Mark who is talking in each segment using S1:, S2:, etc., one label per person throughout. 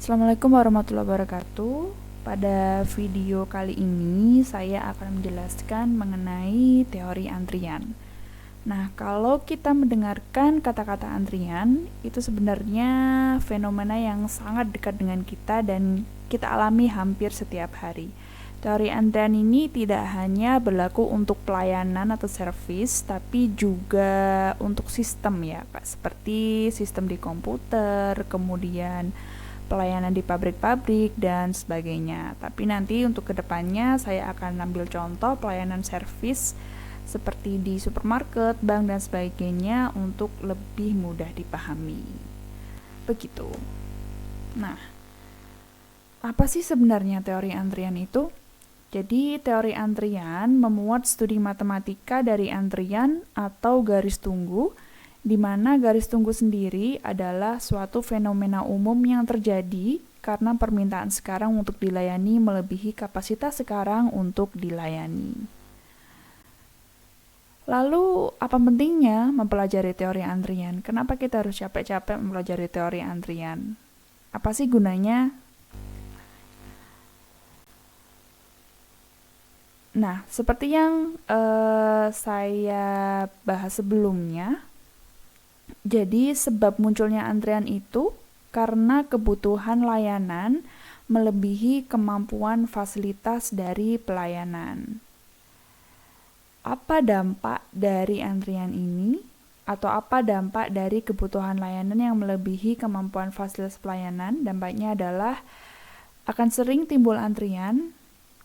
S1: Assalamualaikum warahmatullahi wabarakatuh. Pada video kali ini saya akan menjelaskan mengenai teori antrian. Nah, kalau kita mendengarkan kata-kata antrian, itu sebenarnya fenomena yang sangat dekat dengan kita dan kita alami hampir setiap hari. Teori antrian ini tidak hanya berlaku untuk pelayanan atau servis, tapi juga untuk sistem ya, seperti sistem di komputer, kemudian pelayanan di pabrik-pabrik dan sebagainya. Tapi nanti untuk kedepannya saya akan ambil contoh pelayanan servis seperti di supermarket, bank dan sebagainya untuk lebih mudah dipahami. Begitu. Nah, apa sih sebenarnya teori antrian itu? Jadi, teori antrian memuat studi matematika dari antrian atau garis tunggu, di mana garis tunggu sendiri adalah suatu fenomena umum yang terjadi karena permintaan sekarang untuk dilayani melebihi kapasitas sekarang untuk dilayani. Lalu, apa pentingnya mempelajari teori antrian? Kenapa kita harus capek-capek mempelajari teori antrian? Apa sih gunanya? Nah, seperti yang saya bahas sebelumnya, jadi sebab munculnya antrian itu karena kebutuhan layanan melebihi kemampuan fasilitas dari pelayanan. Apa dampak dari antrian ini? Atau apa dampak dari kebutuhan layanan yang melebihi kemampuan fasilitas pelayanan? Dampaknya adalah akan sering timbul antrian.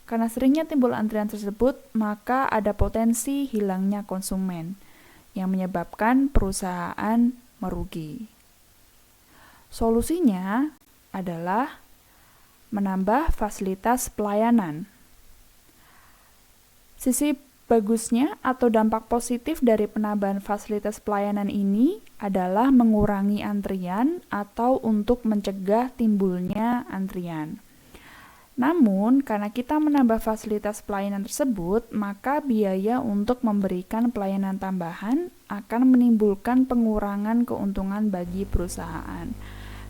S1: Karena seringnya timbul antrian tersebut, maka ada potensi hilangnya konsumen yang menyebabkan perusahaan merugi. Solusinya adalah menambah fasilitas pelayanan. Sisi bagusnya atau dampak positif dari penambahan fasilitas pelayanan ini adalah mengurangi antrian atau untuk mencegah timbulnya antrian. Namun, karena kita menambah fasilitas pelayanan tersebut, maka biaya untuk memberikan pelayanan tambahan akan menimbulkan pengurangan keuntungan bagi perusahaan.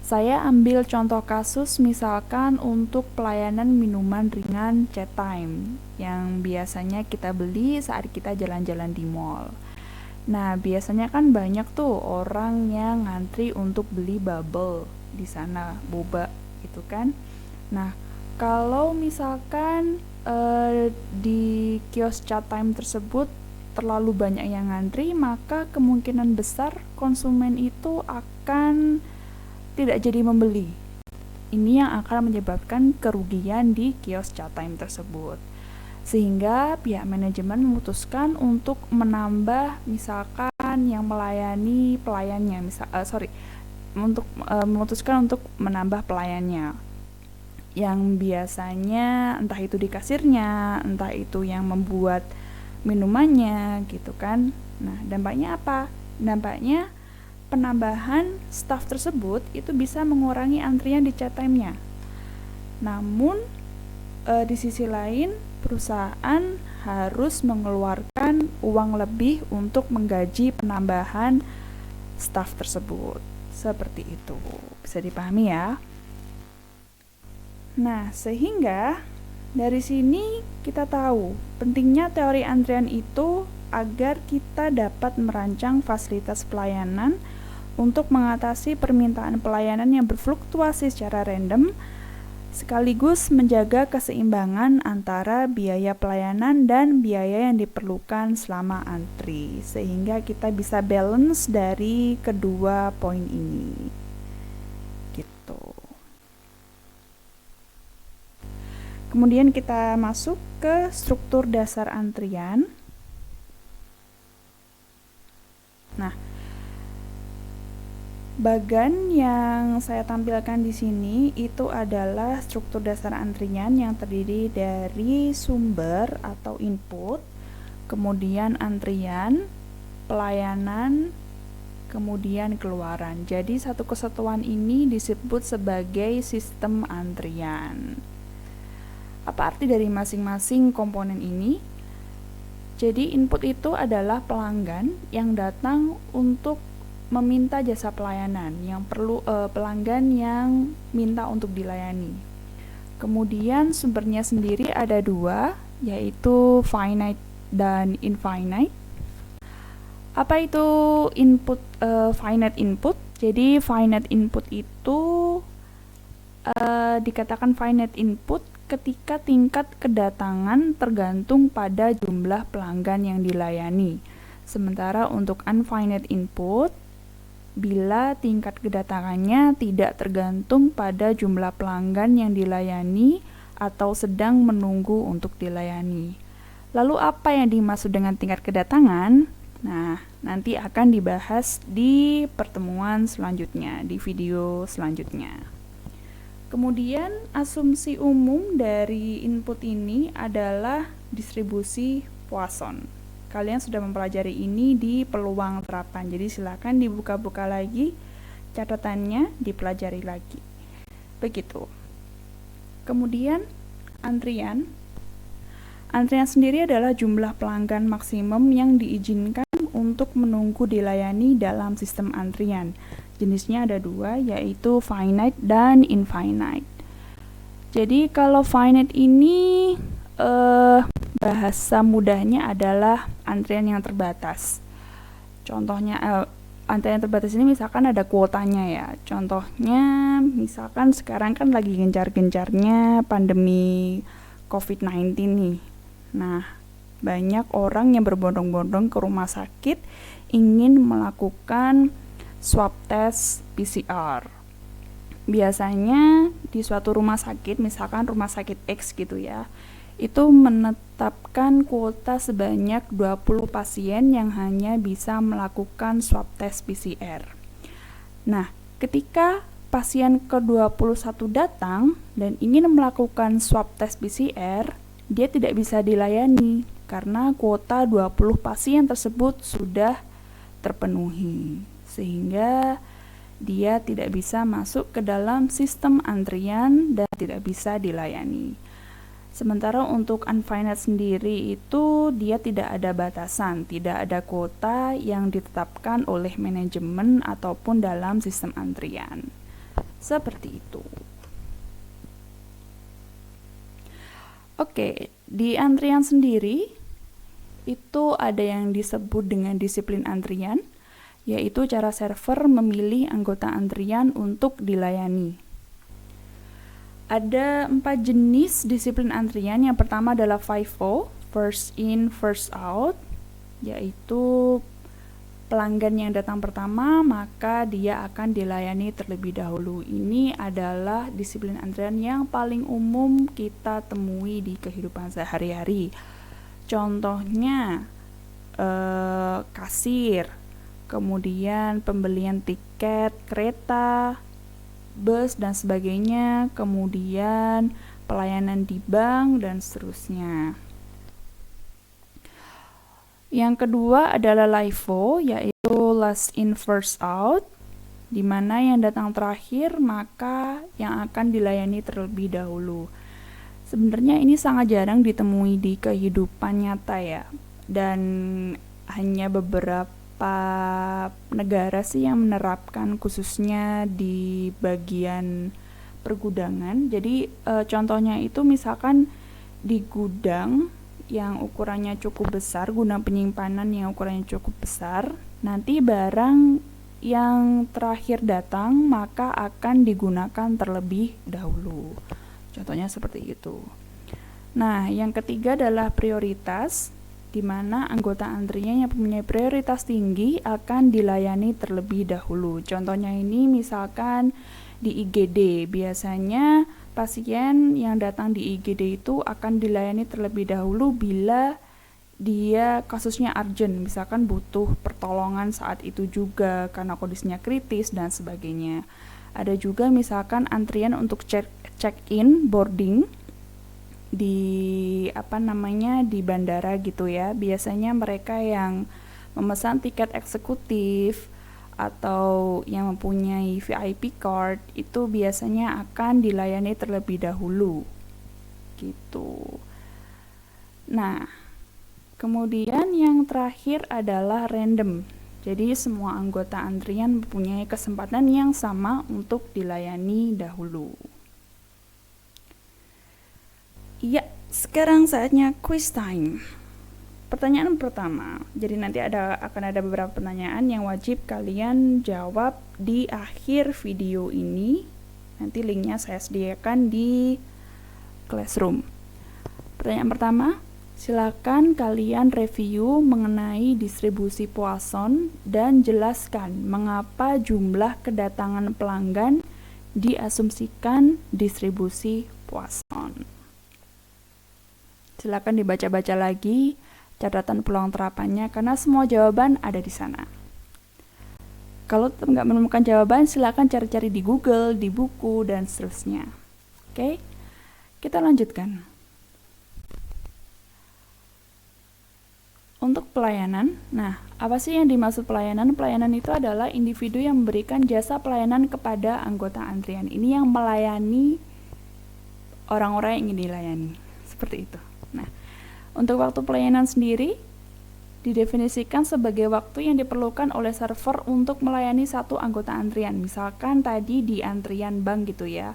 S1: Saya ambil contoh kasus misalkan untuk pelayanan minuman ringan chat time yang biasanya kita beli saat kita jalan-jalan di mall. Nah, biasanya kan banyak tuh orang yang ngantri untuk beli bubble di sana, boba gitu kan. Nah, kalau misalkan di kios chat time tersebut terlalu banyak yang ngantri, maka kemungkinan besar konsumen itu akan tidak jadi membeli. Ini yang akan menyebabkan kerugian di kios chat time tersebut. Sehingga pihak manajemen memutuskan untuk menambah misalkan yang melayani pelayannya, memutuskan untuk menambah pelayannya. Yang biasanya entah itu di kasirnya, entah itu yang membuat minumannya gitu kan. Nah, dampaknya apa? Dampaknya penambahan staf tersebut itu bisa mengurangi antrian di chat time-nya. Namun di sisi lain perusahaan harus mengeluarkan uang lebih untuk menggaji penambahan staf tersebut. Seperti itu. Bisa dipahami ya? Nah, sehingga dari sini kita tahu pentingnya teori antrian itu agar kita dapat merancang fasilitas pelayanan untuk mengatasi permintaan pelayanan yang berfluktuasi secara random, sekaligus menjaga keseimbangan antara biaya pelayanan dan biaya yang diperlukan selama antri, sehingga kita bisa balance dari kedua poin ini. Gitu. Kemudian kita masuk ke struktur dasar antrian. Nah, bagan yang saya tampilkan di sini itu adalah struktur dasar antrian yang terdiri dari sumber atau input, kemudian antrian, pelayanan, kemudian keluaran. Jadi satu kesatuan ini disebut sebagai sistem antrian. Apa arti dari masing-masing komponen ini? Jadi input itu adalah pelanggan yang datang untuk meminta jasa pelayanan, yang perlu pelanggan yang minta untuk dilayani. Kemudian sumbernya sendiri ada dua, yaitu finite dan infinite. Apa itu finite input? Jadi finite input itu dikatakan finite input ketika tingkat kedatangan tergantung pada jumlah pelanggan yang dilayani. Sementara untuk unfinite input, bila tingkat kedatangannya tidak tergantung pada jumlah pelanggan yang dilayani atau sedang menunggu untuk dilayani. Lalu apa yang dimaksud dengan tingkat kedatangan? Nah, nanti akan dibahas di pertemuan selanjutnya, di video selanjutnya. Kemudian, asumsi umum dari input ini adalah distribusi Poisson. Kalian sudah mempelajari ini di peluang terapan, jadi silakan dibuka-buka lagi catatannya, dipelajari lagi. Begitu. Kemudian, antrian. Antrian sendiri adalah jumlah pelanggan maksimum yang diizinkan untuk menunggu dilayani dalam sistem antrian. Jenisnya ada dua, yaitu finite dan infinite. Jadi kalau finite ini bahasa mudahnya adalah antrian yang terbatas. Contohnya antrian terbatas ini misalkan ada kuotanya ya. Contohnya misalkan sekarang kan lagi gencar-gencarnya pandemi COVID-19 nih. Nah, banyak orang yang berbondong-bondong ke rumah sakit ingin melakukan swab test PCR. Biasanya di suatu rumah sakit, misalkan rumah sakit X gitu ya, itu menetapkan kuota sebanyak 20 pasien yang hanya bisa melakukan swab test PCR. Nah, ketika pasien ke-21 datang dan ingin melakukan swab test PCR, dia tidak bisa dilayani karena kuota 20 pasien tersebut sudah terpenuhi, sehingga dia tidak bisa masuk ke dalam sistem antrian dan tidak bisa dilayani. Sementara untuk unfinite sendiri itu dia tidak ada batasan, tidak ada kuota yang ditetapkan oleh manajemen ataupun dalam sistem antrian. Seperti itu. Oke, di antrian sendiri itu ada yang disebut dengan disiplin antrian, yaitu cara server memilih anggota antrian untuk dilayani. Ada 4 jenis disiplin antrian. Yang pertama adalah FIFO, first in, first out, yaitu pelanggan yang datang pertama maka dia akan dilayani terlebih dahulu. Ini adalah disiplin antrian yang paling umum kita temui di kehidupan sehari-hari. Contohnya kasir, kemudian pembelian tiket kereta, bus dan sebagainya, kemudian pelayanan di bank dan seterusnya. Yang kedua adalah LIFO, yaitu last in first out, di mana yang datang terakhir maka yang akan dilayani terlebih dahulu. Sebenarnya ini sangat jarang ditemui di kehidupan nyata ya, dan hanya beberapa negara sih yang menerapkan, khususnya di bagian pergudangan. Jadi contohnya itu misalkan di gudang yang ukurannya cukup besar, gudang penyimpanan yang ukurannya cukup besar, nanti barang yang terakhir datang maka akan digunakan terlebih dahulu. Contohnya seperti itu. Nah, yang ketiga adalah prioritas, di mana anggota antrian yang mempunyai prioritas tinggi akan dilayani terlebih dahulu. Contohnya ini misalkan di IGD, biasanya pasien yang datang di IGD itu akan dilayani terlebih dahulu bila dia kasusnya urgent, misalkan butuh pertolongan saat itu juga karena kondisinya kritis dan sebagainya. Ada juga misalkan antrian untuk check-in boarding di di bandara gitu ya. Biasanya mereka yang memesan tiket eksekutif atau yang mempunyai VIP card itu biasanya akan dilayani terlebih dahulu gitu. Nah, kemudian yang terakhir adalah random. Jadi semua anggota antrian mempunyai kesempatan yang sama untuk dilayani dahulu. Iya, sekarang saatnya quiz time. Pertanyaan pertama, jadi nanti akan ada beberapa pertanyaan yang wajib kalian jawab di akhir video ini. Nanti linknya saya sediakan di Classroom. Pertanyaan pertama, silakan kalian review mengenai distribusi Poisson dan jelaskan mengapa jumlah kedatangan pelanggan diasumsikan distribusi Poisson. Silakan dibaca-baca lagi catatan peluang terapannya karena semua jawaban ada di sana. Kalau nggak menemukan jawaban, silakan cari-cari di Google, di buku, dan seterusnya. Oke, kita lanjutkan. Untuk pelayanan, nah apa sih yang dimaksud pelayanan? Pelayanan itu adalah individu yang memberikan jasa pelayanan kepada anggota antrian. Ini yang melayani orang-orang yang ingin dilayani. Seperti itu. Nah, untuk waktu pelayanan sendiri didefinisikan sebagai waktu yang diperlukan oleh server untuk melayani satu anggota antrian. Misalkan tadi di antrian bank gitu ya.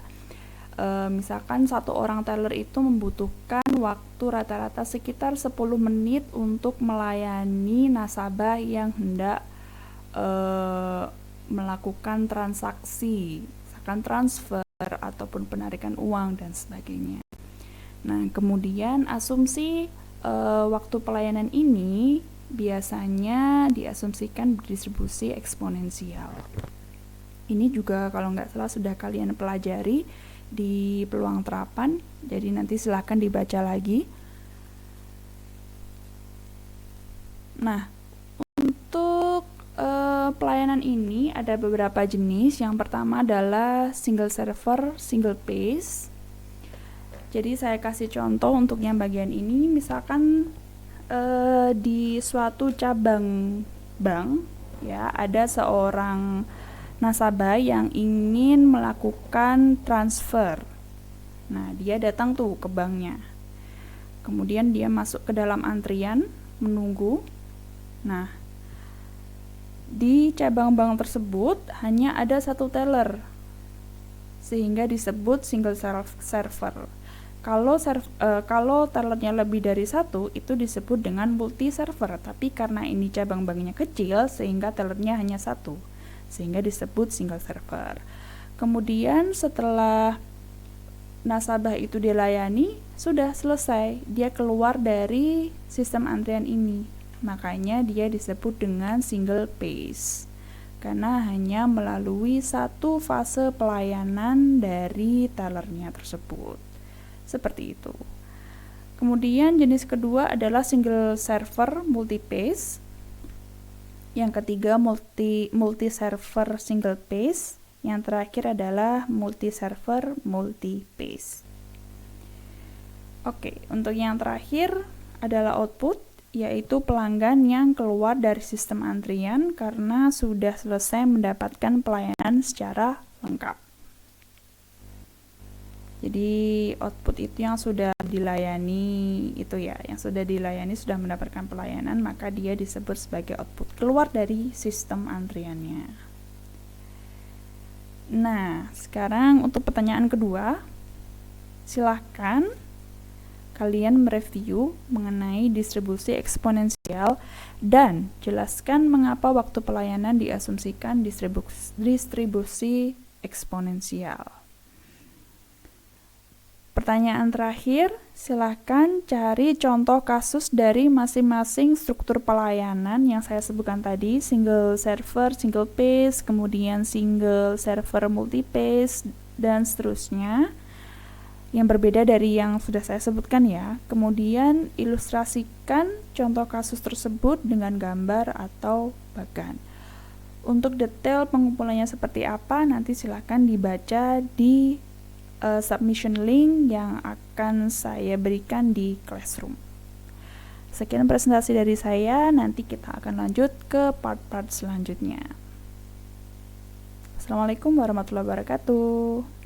S1: Misalkan satu orang teller itu membutuhkan waktu rata-rata sekitar 10 menit untuk melayani nasabah yang hendak melakukan transaksi, misalkan transfer ataupun penarikan uang dan sebagainya. Nah, kemudian asumsi waktu pelayanan ini biasanya diasumsikan berdistribusi eksponensial. Ini juga kalau nggak salah sudah kalian pelajari di peluang terapan, jadi nanti silahkan dibaca lagi. Nah, untuk pelayanan ini ada beberapa jenis. Yang pertama adalah single server, single phase. Jadi saya kasih contoh untuk yang bagian ini, misalkan di suatu cabang bank ya ada seorang nasabah yang ingin melakukan transfer. Nah, dia datang tuh ke banknya. Kemudian dia masuk ke dalam antrian, menunggu. Nah, di cabang bank tersebut hanya ada satu teller, sehingga disebut single server. Kalau tellernya lebih dari satu, itu disebut dengan multi server. Tapi karena ini cabang banknya kecil, sehingga tellernya hanya satu, sehingga disebut single server. Kemudian setelah nasabah itu dilayani, sudah selesai, dia keluar dari sistem antrian ini. Makanya dia disebut dengan single phase, karena hanya melalui satu fase pelayanan dari tellernya tersebut. Seperti itu. Kemudian jenis kedua adalah single server multi phase. Yang ketiga multi server single phase. Yang terakhir adalah multi server multi phase. Oke, untuk yang terakhir adalah output, yaitu pelanggan yang keluar dari sistem antrian karena sudah selesai mendapatkan pelayanan secara lengkap. Jadi output itu yang sudah dilayani itu ya, yang sudah dilayani sudah mendapatkan pelayanan, maka dia disebut sebagai output, keluar dari sistem antriannya. Nah, sekarang untuk pertanyaan kedua, silahkan kalian mereview mengenai distribusi eksponensial dan jelaskan mengapa waktu pelayanan diasumsikan distribusi eksponensial. Pertanyaan terakhir, silahkan cari contoh kasus dari masing-masing struktur pelayanan yang saya sebutkan tadi, single server, single phase, kemudian single server multi phase, dan seterusnya, yang berbeda dari yang sudah saya sebutkan ya. Kemudian ilustrasikan contoh kasus tersebut dengan gambar atau bagan. Untuk detail pengumpulannya seperti apa, nanti silahkan dibaca di submission link yang akan saya berikan di Classroom. Sekian presentasi dari saya, nanti kita akan lanjut ke part-part selanjutnya. Assalamualaikum warahmatullahi wabarakatuh.